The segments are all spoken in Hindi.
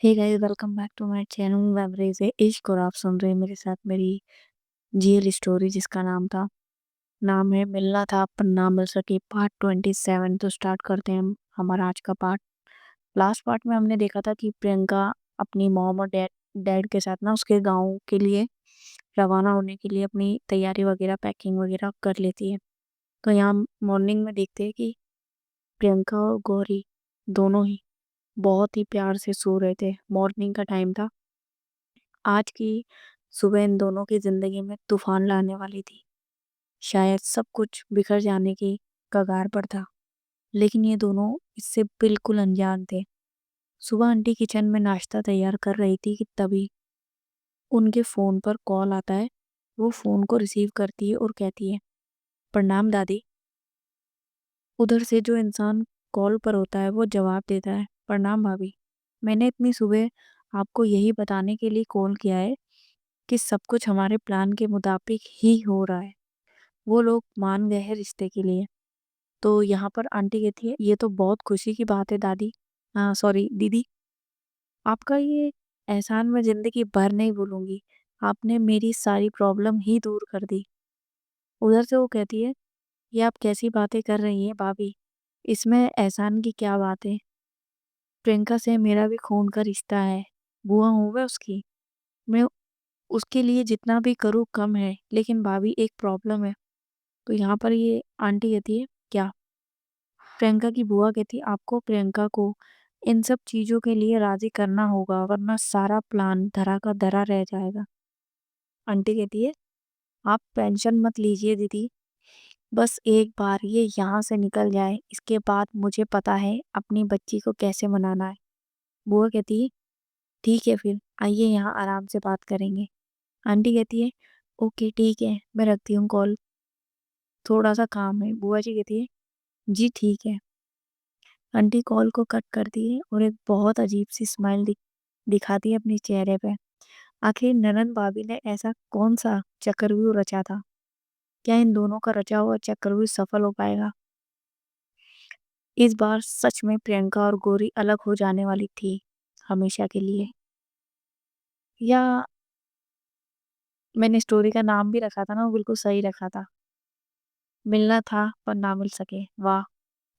Hey guys, welcome back to my channel memories है इश्क। और आप सुन रहे हैं मेरे साथ मेरी रियल स्टोरी जिसका नाम है मिलना था पर ना मिल सके पार्ट 27। तो स्टार्ट करते हैं हम हमारा आज का पार्ट। लास्ट पार्ट में हमने देखा था कि प्रियंका अपनी मॉम और डैड डैड के साथ ना उसके गांव के लिए रवाना होने के लिए अपनी तैयारी वगैरह पैकिंग वगैरह कर लेती है। तो यहाँ मॉर्निंग में देखते हैं कि प्रियंका और गौरी दोनों ही बहुत ही प्यार से सो रहे थे। मॉर्निंग का टाइम था। आज की सुबह इन दोनों की जिंदगी में तूफान लाने वाली थी। शायद सब कुछ बिखर जाने की कगार पर था, लेकिन ये दोनों इससे बिल्कुल अनजान थे। सुबह आंटी किचन में नाश्ता तैयार कर रही थी कि तभी उनके फोन पर कॉल आता है। वो फोन को रिसीव करती है और कहती है, प्रणाम दादी। उधर से जो इंसान कॉल पर होता है वो जवाब देता है, प्रणाम भाभी। मैंने इतनी सुबह आपको यही बताने के लिए कॉल किया है कि सब कुछ हमारे प्लान के मुताबिक ही हो रहा है। वो लोग मान गए हैं रिश्ते के लिए। तो यहाँ पर आंटी कहती है, ये तो बहुत खुशी की बात है दादी, हाँ सॉरी दीदी। आपका ये एहसान मैं जिंदगी भर नहीं भूलूंगी। आपने मेरी सारी प्रॉब्लम ही दूर कर दी। उधर से वो कहती है, ये आप कैसी बातें कर रही हैं भाभी, इसमें एहसान की क्या बात है। प्रियंका से मेरा भी खून का रिश्ता है, बुआ हूँ मैं उसकी। मैं उसके लिए जितना भी करूँ कम है, लेकिन भाभी एक प्रॉब्लम है। तो यहाँ पर ये आंटी कहती है, क्या। प्रियंका की बुआ कहती, आपको प्रियंका को इन सब चीजों के लिए राजी करना होगा, वरना सारा प्लान धरा का धरा रह जाएगा। आंटी कहती है, आप टेंशन मत लीजिए दीदी, बस एक बार ये यहाँ से निकल जाए, इसके बाद मुझे पता है अपनी बच्ची को कैसे मनाना है। बुआ कहती है, ठीक है फिर आइए यहाँ आराम से बात करेंगे। आंटी कहती है, ओके ठीक है, मैं रखती हूँ कॉल, थोड़ा सा काम है। बुआ जी कहती है, जी ठीक है। आंटी कॉल को कट करती है और एक बहुत अजीब सी स्माइल दिखाती है अपने चेहरे पे। आखिर ननंद भाभी ने ऐसा कौन सा चक्रव्यूह रचा था? क्या इन दोनों का रचा हुआ चक्रव्यूह सफल हो पाएगा? इस बार सच में प्रियंका और गौरी अलग हो जाने वाली थी, हमेशा के लिए। या मैंने स्टोरी का नाम भी रखा था ना, वो बिल्कुल सही रखा था, मिलना था पर ना मिल सके। वाह,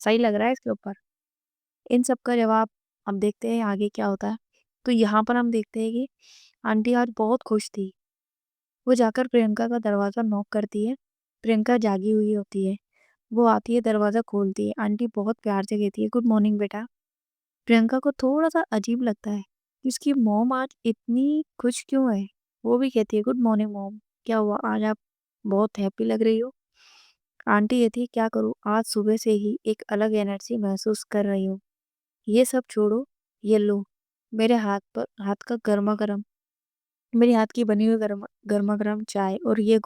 सही लग रहा है इसके ऊपर। इन सब का जवाब हम देखते हैं आगे क्या होता है। तो यहाँ पर हम देखते हैं कि आंटी आज बहुत खुश थी। वो जाकर प्रियंका का दरवाजा नॉक करती है। प्रियंका जागी हुई होती है। वो आती है, दरवाजा खोलती है। आंटी बहुत प्यार से कहती है, गुड मॉर्निंग बेटा। प्रियंका को थोड़ा सा अजीब लगता है कि उसकी मॉम आज इतनी खुश क्यों है। वो भी कहती है, गुड मॉर्निंग मॉम, क्या हुआ आज आप बहुत हैप्पी लग रही हो। आंटी कहती है, क्या करूँ, आज सुबह से ही एक अलग एनर्जी महसूस कर रही हूँ। ये सब छोड़ो, ये लो, मेरे हाथ का गर्मा गर्म, मेरी हाथ की बनी हुई गर्मा गर्म चाय। और ये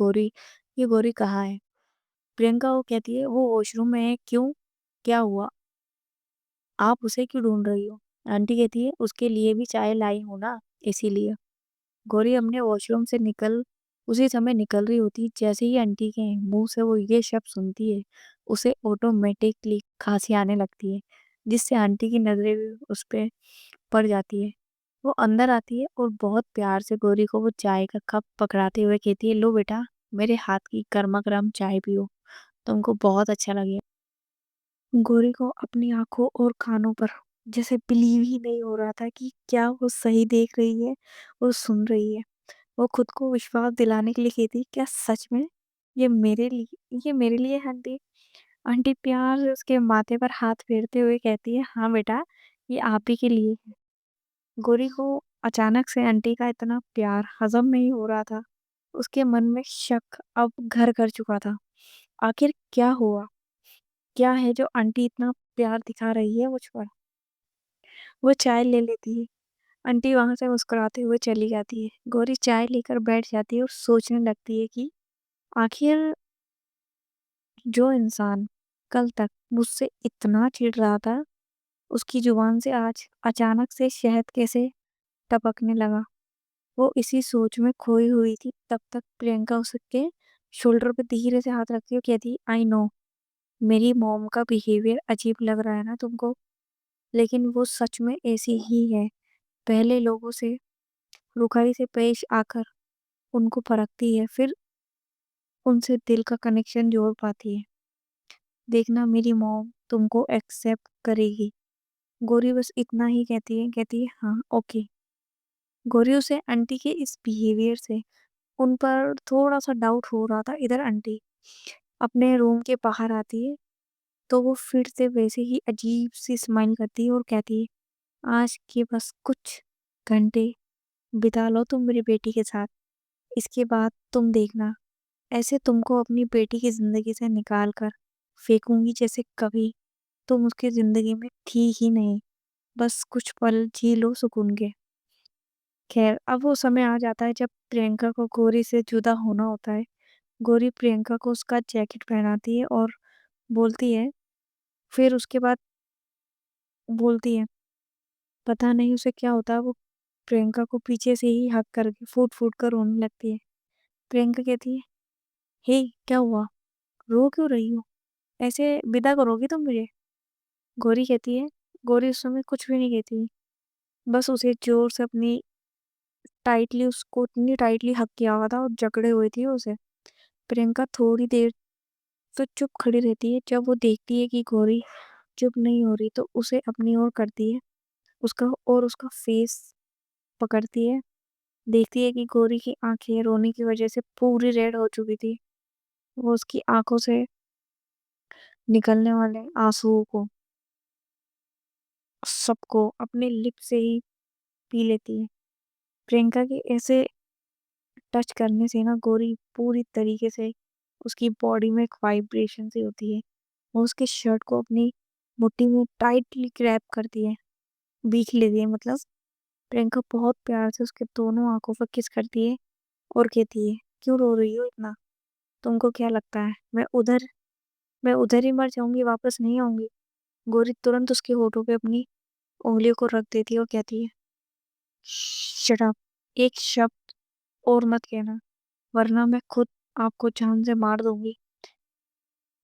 गोरी कहाँ है। प्रियंका वो कहती है, वो वॉशरूम में है। क्यों, क्या हुआ, आप उसे क्यों ढूंढ रही हो। आंटी कहती है, उसके लिए भी चाय लाई हूं ना, इसीलिए। गौरी हमने वॉशरूम से निकल उसी समय निकल रही होती। जैसे ही आंटी के मुंह से वो ये शब्द सुनती है, उसे ऑटोमेटिकली खांसी आने लगती है, जिससे आंटी की नजरें भी उस पे पड़ जाती है। वो अंदर आती है और बहुत प्यार से गौरी को वो चाय का कप पकड़ाते हुए कहती है, लो बेटा, मेरे हाथ की गर्मा गर्म चाय पियो, तुमको बहुत अच्छा लगेगा। गौरी को अपनी आंखों और कानों पर जैसे बिलीव ही नहीं हो रहा था कि क्या वो सही देख रही है और सुन रही है। वो खुद को विश्वास दिलाने के लिए कहती, क्या सच में ये मेरे लिए है आंटी। आंटी प्यार से उसके माथे पर हाथ फेरते हुए कहती है, हाँ बेटा, ये आप ही के लिए है। गौरी को अचानक से आंटी का इतना प्यार हजम नहीं हो रहा था। उसके मन में शक अब घर कर चुका था। आखिर क्या हुआ, क्या है जो आंटी इतना प्यार दिखा रही है मुझ पर। वो चाय ले लेती है। आंटी वहां से मुस्कुराते हुए चली जाती है। गौरी चाय लेकर बैठ जाती है और सोचने लगती है कि आखिर जो इंसान कल तक मुझसे इतना चिढ़ रहा था, उसकी जुबान से आज अचानक से शहद कैसे टपकने लगा। वो इसी सोच में खोई हुई थी। तब तक प्रियंका उसके शोल्डर पे धीरे से हाथ रखती है और कहती, आई नो, मेरी मॉम का बिहेवियर अजीब लग रहा है ना तुमको, लेकिन वो सच में ऐसी ही है। पहले लोगों से रुखाई से पेश आकर उनको परखती है, फिर उनसे दिल का कनेक्शन जोड़ पाती है। देखना मेरी मॉम तुमको एक्सेप्ट करेगी। गौरी बस इतना ही कहती है हाँ ओके। गौरी उसे आंटी के इस बिहेवियर से उन पर थोड़ा सा डाउट हो रहा था। इधर आंटी अपने रूम के बाहर आती है तो वो फिर से वैसे ही अजीब सी स्माइल करती है और कहती है आज के बस कुछ घंटे बिता लो तुम मेरी बेटी के साथ। इसके बाद तुम देखना ऐसे तुमको अपनी बेटी की जिंदगी से निकाल कर फेंकूंगी जैसे कभी तुम उसकी जिंदगी में थी ही नहीं। बस कुछ पल जी लो सुकून के। खैर अब वो समय आ जाता है जब प्रियंका को गौरी से जुदा होना होता है। गौरी प्रियंका को उसका जैकेट पहनाती है और बोलती है, फिर उसके बाद बोलती है, पता नहीं उसे क्या होता है, वो प्रियंका को पीछे से ही हक करके फूट फूट कर रोने लगती है। प्रियंका कहती है, हे क्या हुआ, रो क्यों रही हो, ऐसे विदा करोगी तुम मुझे? गौरी कहती है, गौरी उस समय कुछ भी नहीं कहती, बस उसे जोर से अपनी टाइटली उसको इतनी टाइटली हक किया हुआ था और जकड़े हुए थी उसे। प्रियंका थोड़ी देर तो चुप खड़ी रहती है। जब वो देखती है कि गौरी चुप नहीं हो रही तो उसे अपनी ओर करती है, उसका फेस पकड़ती है। देखती है कि गौरी की आंखें रोने की वजह से पूरी रेड हो चुकी थी। वो उसकी आंखों से निकलने वाले आंसुओं को सबको अपने लिप से ही पी लेती है। प्रियंका के ऐसे टच करने से ना गौरी पूरी तरीके से उसकी बॉडी में एक वाइब्रेशन सी होती है। वो उसके शर्ट को अपनी मुट्ठी में टाइटली ग्रैब करती है, बीख लेती है मतलब। प्रियंका बहुत प्यार से उसके दोनों आंखों पर किस करती है और कहती है, क्यों रो रही हो इतना, तुमको क्या लगता है मैं उधर ही मर जाऊंगी, वापस नहीं आऊंगी? गौरी तुरंत उसके होठों पे अपनी उंगलियों को रख देती है और कहती है, शट अप, एक शब्द और मत कहना वरना मैं खुद आपको जान से मार दूंगी।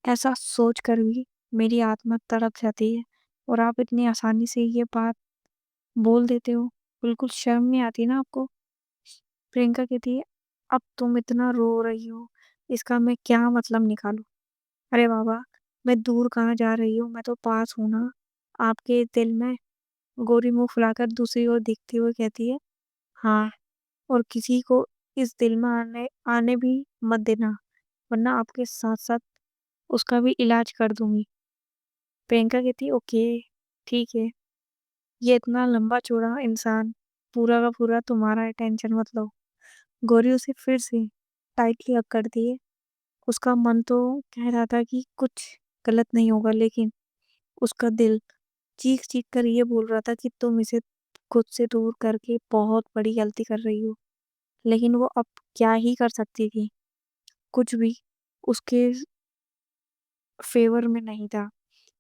ऐसा सोच कर भी मेरी आत्मा तड़प जाती है और आप इतनी आसानी से ये बात बोल देते हो, बिल्कुल शर्म नहीं आती ना आपको? प्रियंका कहती है, अब तुम इतना रो रही हो, इसका मैं क्या मतलब निकालूं? अरे बाबा, मैं दूर कहाँ जा रही हूँ, मैं तो पास हूं ना, आपके दिल में। गौरी मुंह फुलाकर दूसरी ओर देखती हुए कहती है, हाँ, और किसी को इस दिल में आने आने भी मत देना, वरना आपके साथ साथ उसका भी इलाज कर दूंगी। प्रियंका कहती है, ओके ठीक है, ये इतना लंबा चौड़ा इंसान पूरा का पूरा तुम्हारा है, टेंशन मत लो। गौरी उसे फिर से टाइटली हग करती है। उसका मन तो कह रहा था कि कुछ गलत नहीं होगा, लेकिन उसका दिल चीख चीख कर ये बोल रहा था कि तुम इसे खुद से दूर करके बहुत बड़ी गलती कर रही हो। लेकिन वो अब क्या ही कर सकती थी, कुछ भी उसके फेवर में नहीं था।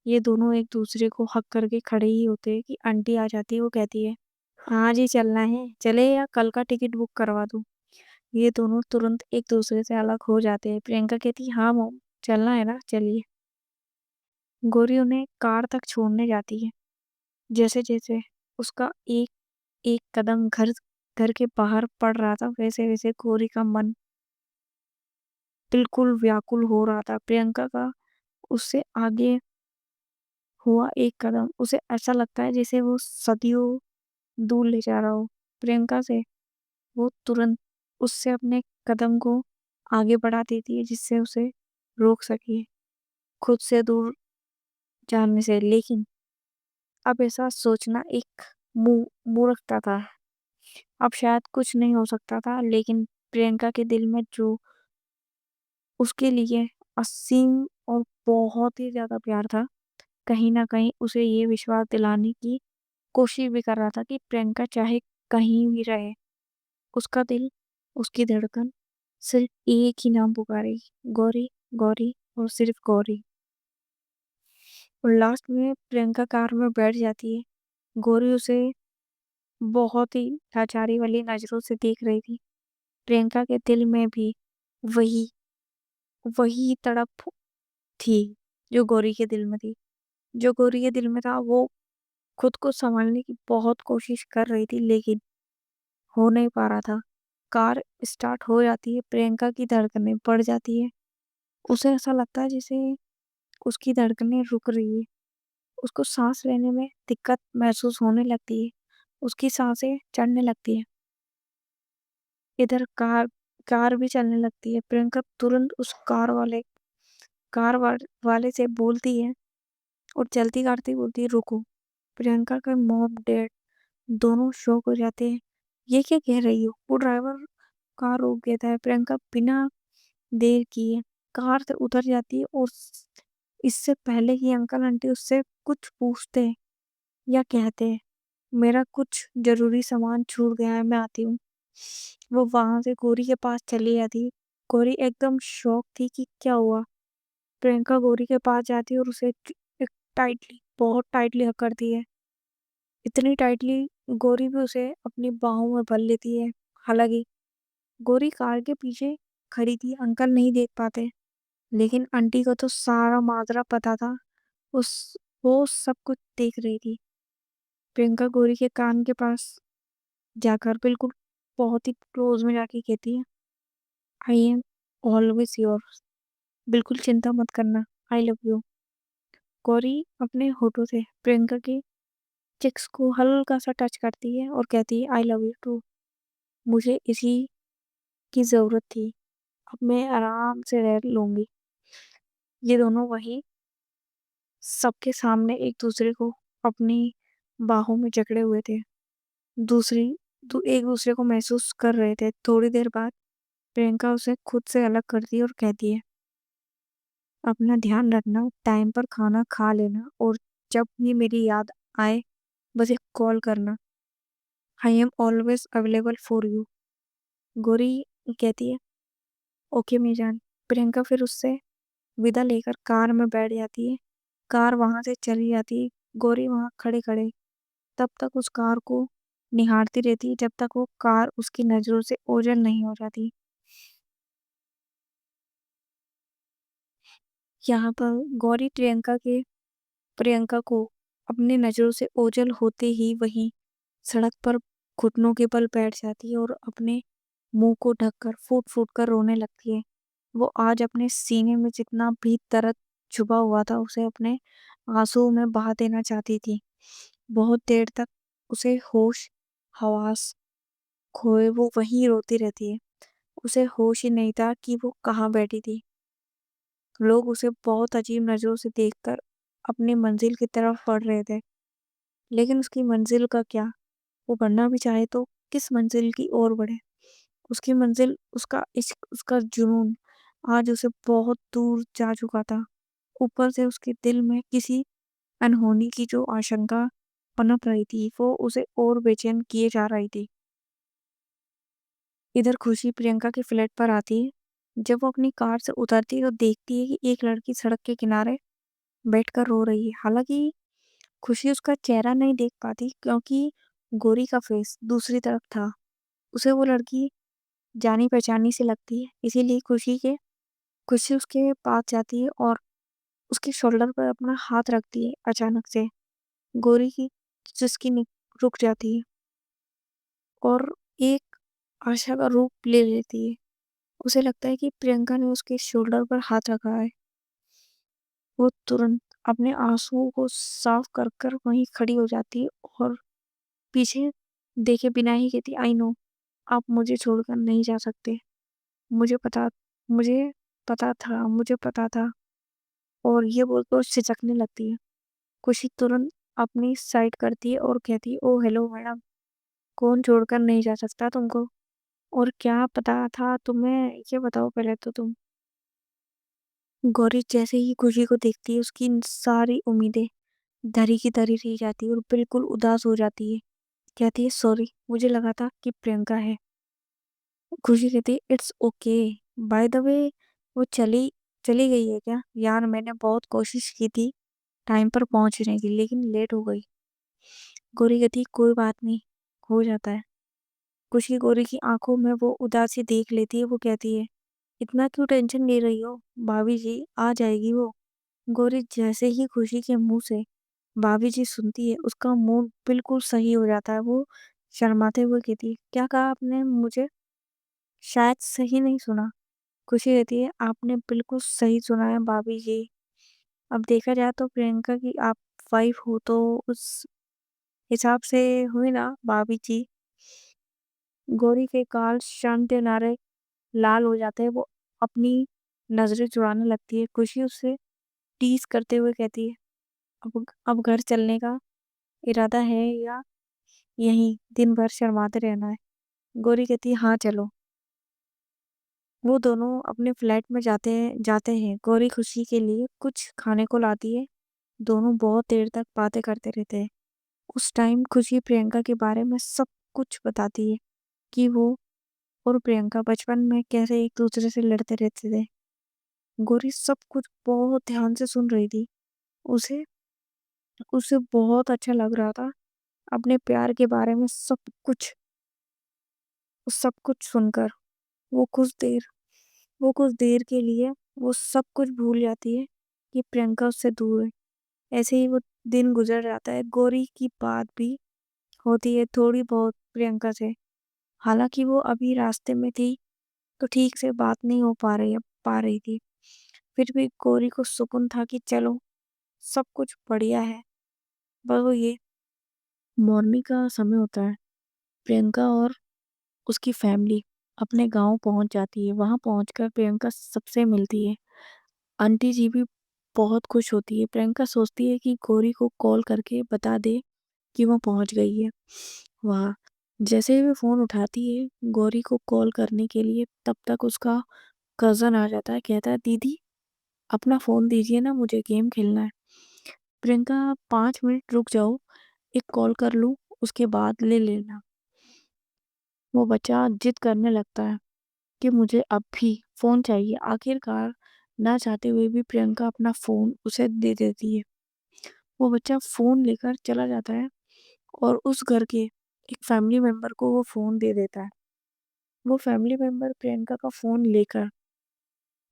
ये दोनों एक दूसरे को हक करके खड़े ही होते कि आंटी आ जाती है। वो कहती है, आज ही चलना है, चले या कल का टिकट बुक करवा दूं? ये दोनों तुरंत एक दूसरे से अलग हो जाते हैं। प्रियंका कहती है, हाँ मोम, चलना है ना, चलिए। गौरी उन्हें कार तक छोड़ने जाती है। जैसे जैसे उसका एक एक कदम घर घर के बाहर पड़ रहा था, वैसे वैसे गौरी का मन बिल्कुल व्याकुल हो रहा था। प्रियंका का उससे आगे हुआ एक कदम उसे ऐसा लगता है जैसे वो सदियों दूर ले जा रहा हो प्रियंका से। वो तुरंत उससे अपने कदम को आगे बढ़ा देती है जिससे उसे रोक सके खुद से दूर जाने से। लेकिन अब ऐसा सोचना एक मूर्खता था। अब शायद कुछ नहीं हो सकता था, लेकिन प्रियंका के दिल में जो उसके लिए असीम और बहुत ही ज्यादा प्यार था, कहीं ना कहीं उसे ये विश्वास दिलाने की कोशिश भी कर रहा था कि प्रियंका चाहे कहीं भी रहे, उसका दिल, उसकी धड़कन सिर्फ एक ही नाम पुकारेगी, गौरी, गौरी और सिर्फ गौरी। और लास्ट में प्रियंका कार में बैठ जाती है। गौरी उसे बहुत ही लाचारी वाली नजरों से देख रही थी। प्रियंका के दिल में भी वही वही तड़प थी जो गौरी के दिल में थी। जो गौरी के दिल में था वो खुद को संभालने की बहुत कोशिश कर रही थी लेकिन हो नहीं पा रहा था। कार स्टार्ट हो जाती है, प्रियंका की धड़कनें बढ़ जाती है। उसे ऐसा लगता है जैसे उसकी धड़कनें रुक रही है। उसको सांस लेने में दिक्कत महसूस होने लगती है। उसकी सांसें चढ़ने लगती है। इधर कार कार भी चलने लगती है। प्रियंका तुरंत उस कार वाले से बोलती है और चलती कार से बोलती है, रुको। प्रियंका का मॉम डैड दोनों शॉक हो जाते हैं। ये क्या कह रही हो? वो ड्राइवर कार रोक देता है। प्रियंका बिना देर किए कार से उतर जाती है और इससे पहले कि अंकल आंटी उससे कुछ पूछते हैं या कहते हैं, मेरा कुछ जरूरी सामान छूट गया है, मैं आती हूँ। वो वहां से गौरी के पास चली जाती है। गौरी एकदम शॉक थी कि क्या हुआ। प्रियंका गौरी के पास जाती है और उसे टाइटली बहुत टाइटली हक करती है। इतनी टाइटली गौरी भी उसे अपनी बाहों में भर लेती है। हालांकि गौरी कार के पीछे खड़ी थी, अंकल नहीं देख पाते, लेकिन आंटी को तो सारा माजरा पता था। उस वो सब कुछ देख रही थी। प्रियंका गौरी के कान के पास जाकर बिल्कुल बहुत ही क्लोज में जाके कहती है, आई एम ऑलवेज योर्स। बिल्कुल चिंता मत करना, आई लव यू। गौरी अपने होठों से प्रियंका के चिक्स को हल्का सा टच करती है और कहती है, आई लव यू टू। मुझे इसी की जरूरत थी। अब मैं आराम से रह लूंगी। ये दोनों वहीं सबके सामने एक दूसरे को अपनी बाहों में जकड़े हुए थे। एक दूसरे को महसूस कर रहे थे। थोड़ी देर बाद प्रियंका उसे खुद से अलग करती है और कहती है, अपना ध्यान रखना, टाइम पर खाना खा लेना और जब भी मेरी याद आए बस एक कॉल करना। I am always available for you. Gauri कहती है, ओके मेरी जान। प्रियंका फिर उससे विदा लेकर कार में बैठ जाती है। कार वहां से चली जाती है। गौरी वहां खड़े खड़े तब तक उस कार को निहारती रहती है जब तक वो कार उसकी नजरों से ओझल नहीं हो जाती। यहाँ पर गौरी प्रियंका को अपनी नजरों से ओझल होते ही वहीं सड़क पर घुटनों के बल बैठ जाती है और अपने मुंह को ढककर फूट फूट कर रोने लगती है। वो आज अपने सीने में जितना भी दर्द छुपा हुआ था उसे अपने आंसुओं में बहा देना चाहती थी। बहुत देर तक उसे होश हवास खोए वो वहीं रोती रहती है। उसे होश ही नहीं था कि वो कहाँ बैठी थी। लोग उसे बहुत अजीब नजरों से देखकर अपनी मंजिल की तरफ बढ़ रहे थे, लेकिन उसकी मंजिल का क्या? वो बढ़ना भी चाहे तो किस मंजिल की ओर बढ़े? उसकी मंजिल, उसका इश्क, उसका जुनून आज उसे बहुत दूर जा चुका था। ऊपर से उसके दिल में किसी अनहोनी की जो आशंका पनप रही थी वो उसे और बेचैन किए जा रही थी। इधर खुशी प्रियंका के फ्लैट पर आती है। जब वो अपनी कार से उतरती है तो देखती है कि एक लड़की सड़क के किनारे बैठकर रो रही है। हालांकि खुशी उसका चेहरा नहीं देख पाती क्योंकि गोरी का फेस दूसरी तरफ था। उसे वो लड़की जानी पहचानी सी लगती है, इसीलिए खुशी उसके पास जाती है और उसके शोल्डर पर अपना हाथ रखती है। अचानक से गोरी की सिसकी रुक जाती है और एक आशा का रूप ले लेती है। उसे लगता है कि प्रियंका ने उसके शोल्डर पर हाथ रखा है। वो तुरंत अपने आंसुओं को साफ कर कर वहीं खड़ी हो जाती है और पीछे देखे बिना ही कहती, आई नो, आप मुझे छोड़कर नहीं जा सकते। मुझे पता मुझे मुझे पता था। और ये बोलकर वो सिसकने लगती है। खुशी तुरंत अपनी साइड करती है और कहती है, ओ हेलो मैडम, कौन छोड़कर नहीं जा सकता तुमको? और क्या पता था तुम्हें, ये बताओ पहले तो तुम। गौरी जैसे ही खुशी को देखती है उसकी सारी उम्मीदें धरी की धरी रह जाती है और बिल्कुल उदास हो जाती है। कहती है, सॉरी, मुझे लगा था कि प्रियंका है। खुशी कहती है, it's okay. By the way, वो चली गई है क्या? यार मैंने बहुत कोशिश की थी टाइम पर पहुंचने की, लेकिन लेट हो गई। गौरी कहती है, कोई बात नहीं, हो जाता है। खुशी गौरी की आंखों में वो उदासी देख लेती है। वो कहती है, इतना क्यों टेंशन ले रही हो? भाभी जी आ जाएगी वो। गौरी जैसे ही खुशी के मुंह से भाभी जी सुनती है, उसका मूड बिल्कुल सही हो जाता है। वो शर्माते हुए कहती है, "क्या कहा आपने मुझे? शायद सही नहीं सुना।" खुशी कहती है, "आपने बिल्कुल सही सुना है भाभी जी। अब देखा जाए तो प्रियंका की आप वाइफ हो तो उस हिसाब से हुई ना भाभी जी।" गौरी के गाल शांत लाल हो जाते हैं। वो अपनी नज़रें चुराने लगती है। खुशी उससे टीज़ करते हुए कहती है, अब घर चलने का इरादा है या यहीं दिन भर शर्माते रहना है?" गौरी कहती है, "हाँ, चलो।" वो दोनों अपने फ्लैट में जाते हैं। गौरी खुशी के लिए कुछ खाने को लाती है। दोनों बहुत देर तक बातें करते रहते हैं। उस टाइम खुशी प्रियंका के बारे में सब कुछ बताती है कि वो और प्रियंका बचपन में कैसे एक दूसरे से लड़ते रहते थे। गौरी सब कुछ बहुत ध्यान से सुन रही थी। उसे उसे बहुत अच्छा लग रहा था अपने प्यार के बारे में सब कुछ सुनकर। वो कुछ देर वो कुछ देर के लिए वो सब कुछ भूल जाती है कि प्रियंका उससे दूर है। ऐसे ही वो दिन गुजर जाता है। गौरी की बात भी होती है थोड़ी बहुत प्रियंका से। हालांकि वो अभी रास्ते में थी तो ठीक से बात नहीं हो पा रही थी। फिर भी गौरी को सुकून था कि चलो सब कुछ बढ़िया है। पर वो ये मॉर्निंग का समय होता है। प्रियंका और उसकी फैमिली अपने गांव पहुंच जाती है। वहां पहुंचकर प्रियंका सबसे मिलती है। आंटी जी भी बहुत खुश होती है। प्रियंका सोचती है कि गौरी को कॉल करके बता दे कि वो पहुंच गई है वहां। जैसे ही वो फोन उठाती है गौरी को कॉल करने के लिए, तब तक उसका कजन आ जाता है। कहता है, "दीदी अपना फोन दीजिए ना, मुझे गेम खेलना है।" प्रियंका, 5 मिनट रुक जाओ, एक कॉल कर लूं, उसके बाद ले लेना। वो बच्चा जिद करने लगता है कि मुझे अब भी फोन चाहिए। आखिरकार ना चाहते हुए भी प्रियंका अपना फोन उसे दे देती है। वो बच्चा फोन लेकर चला जाता है और उस घर के एक फैमिली मेंबर को वो फोन दे देता है। वो फैमिली मेंबर प्रियंका का फोन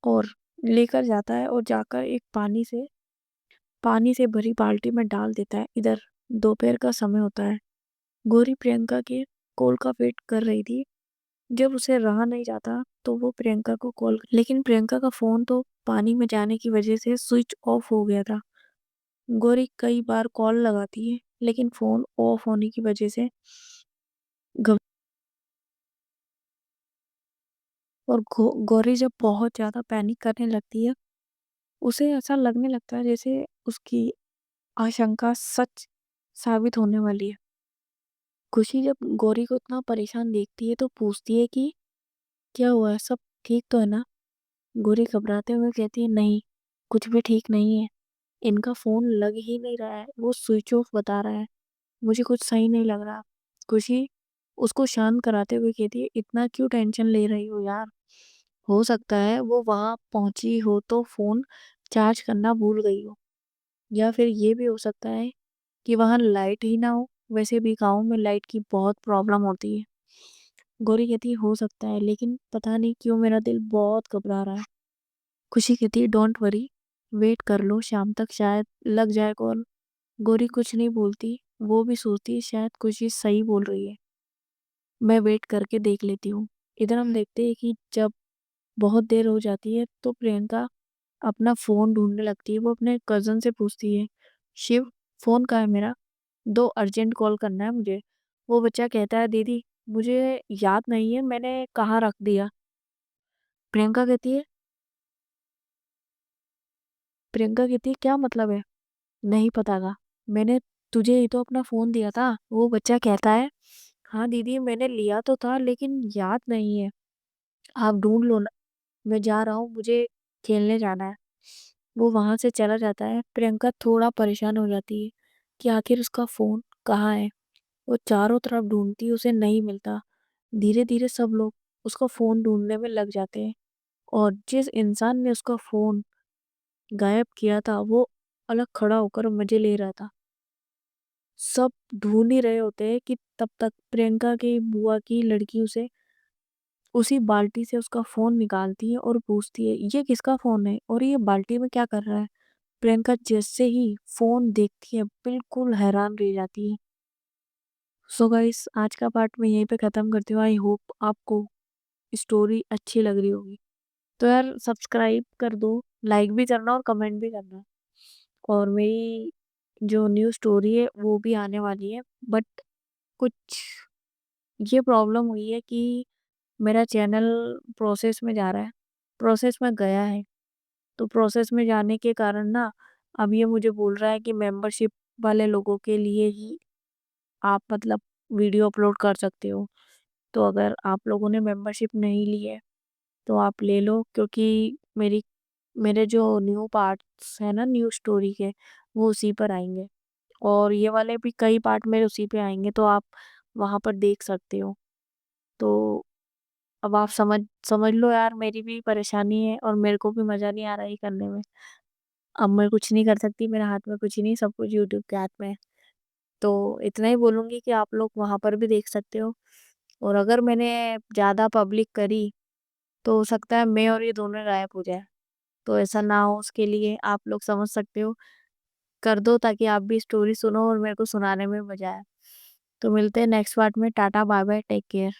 और लेकर जाता है और जाकर एक पानी से भरी बाल्टी में डाल देता है। इधर दोपहर का समय होता है। गौरी प्रियंका के कॉल का वेट कर रही थी। जब उसे रहा नहीं जाता तो वो प्रियंका को लेकिन प्रियंका का फोन तो पानी में जाने की वजह से स्विच ऑफ हो गया था। गौरी कई बार कॉल लगाती है लेकिन फोन ऑफ होने की वजह से घब और गौरी जब बहुत ज्यादा पैनिक करने लगती है, उसे ऐसा लगने लगता है जैसे उसकी आशंका सच साबित होने वाली है। खुशी जब गौरी को इतना परेशान देखती है तो पूछती है कि क्या हुआ है, सब ठीक तो है ना? गौरी घबराते हुए कहती है, "नहीं, कुछ भी ठीक नहीं है। इनका फोन लग ही नहीं रहा है, वो स्विच ऑफ बता रहा है। मुझे कुछ सही नहीं लग रहा।" खुशी उसको शांत कराते हुए कहती है, "इतना क्यों टेंशन ले रही हो यार? हो सकता है वो वहां पहुंची हो तो फोन चार्ज करना भूल गई हो, या फिर ये भी हो सकता है कि वहां लाइट ही ना हो। वैसे भी गाँव में लाइट की बहुत प्रॉब्लम होती है।" गौरी कहती है, "हो सकता है, लेकिन पता नहीं क्यों मेरा दिल बहुत घबरा रहा है।" खुशी कहती है, "डोंट वरी, वेट कर लो, शाम तक शायद लग जाए कॉल।" गौरी कुछ नहीं बोलती। वो भी सोचती है शायद खुशी सही बोल रही है, मैं वेट करके देख लेती हूँ। इधर हम देखते हैं कि जब बहुत देर हो जाती है तो प्रियंका अपना फोन ढूंढने लगती है। वो अपने कजन से पूछती है, "शिव, फोन कहाँ है मेरा? दो, अर्जेंट कॉल करना है मुझे।" वो बच्चा कहता है, "दीदी मुझे याद नहीं है मैंने कहाँ रख दिया।" प्रियंका कहती है प्रियंका कहती है, "क्या मतलब है नहीं पता का? मैंने तुझे ही तो अपना फोन दिया था।" वो बच्चा कहता है, "हाँ दीदी मैंने लिया तो था लेकिन याद नहीं है। आप ढूंढ लो ना, मैं जा रहा हूँ, मुझे खेलने जाना है।" वो वहां से चला जाता है। प्रियंका थोड़ा परेशान हो जाती है कि आखिर उसका फोन कहाँ है। वो चारों तरफ ढूंढती है, उसे नहीं मिलता। धीरे धीरे सब लोग उसका फोन ढूंढने में लग जाते हैं और जिस इंसान ने उसका फोन गायब किया था वो अलग खड़ा होकर मजे ले रहा था। सब ढूंढ ही रहे होते हैं कि तब तक प्रियंका की बुआ की लड़की उसे उसी बाल्टी से उसका फोन निकालती है और पूछती है, "ये किसका फोन है और ये बाल्टी में क्या कर रहा है?" प्रियंका जैसे ही फ़ोन देखती है बिल्कुल हैरान रह जाती है। सो गाइस आज का पार्ट मैं यहीं पे ख़त्म करती हूँ। आई होप आपको स्टोरी अच्छी लग रही होगी। तो यार सब्सक्राइब कर दो, लाइक भी करना और कमेंट भी करना। और मेरी जो न्यू स्टोरी है वो भी आने वाली है, बट कुछ ये प्रॉब्लम हुई है कि मेरा चैनल प्रोसेस में जा रहा है, प्रोसेस में गया है। तो प्रोसेस में जाने के कारण ना अब ये मुझे बोल रहा है कि मेंबरशिप वाले लोगों के लिए ही आप मतलब वीडियो अपलोड कर सकते हो। तो अगर आप लोगों ने मेंबरशिप नहीं ली है तो आप ले लो, क्योंकि मेरे जो न्यू पार्ट्स हैं ना न्यू स्टोरी के, वो उसी पर आएँगे। और ये वाले भी कई पार्ट मेरे उसी पे आएँगे, तो आप वहाँ पर देख सकते हो। तो अब आप समझ समझ लो यार, मेरी भी परेशानी है और मेरे को भी मज़ा नहीं आ रहा ये करने में। अब मैं कुछ नहीं कर सकती, मेरे हाथ में कुछ नहीं, सब कुछ यूट्यूब के हाथ में है। तो इतना ही बोलूँगी कि आप लोग वहाँ पर भी देख सकते हो। और अगर मैंने ज़्यादा पब्लिक करी, तो हो सकता है मैं और ये दोनों गायब हो जाएँ। तो ऐसा ना हो उसके लिए आप लोग समझ सकते हो, कर दो ताकि आप भी स्टोरी सुनो और मेरे को सुनाने में मज़ा आए। तो मिलते हैं नेक्स्ट पार्ट में। Tata bye bye, take care.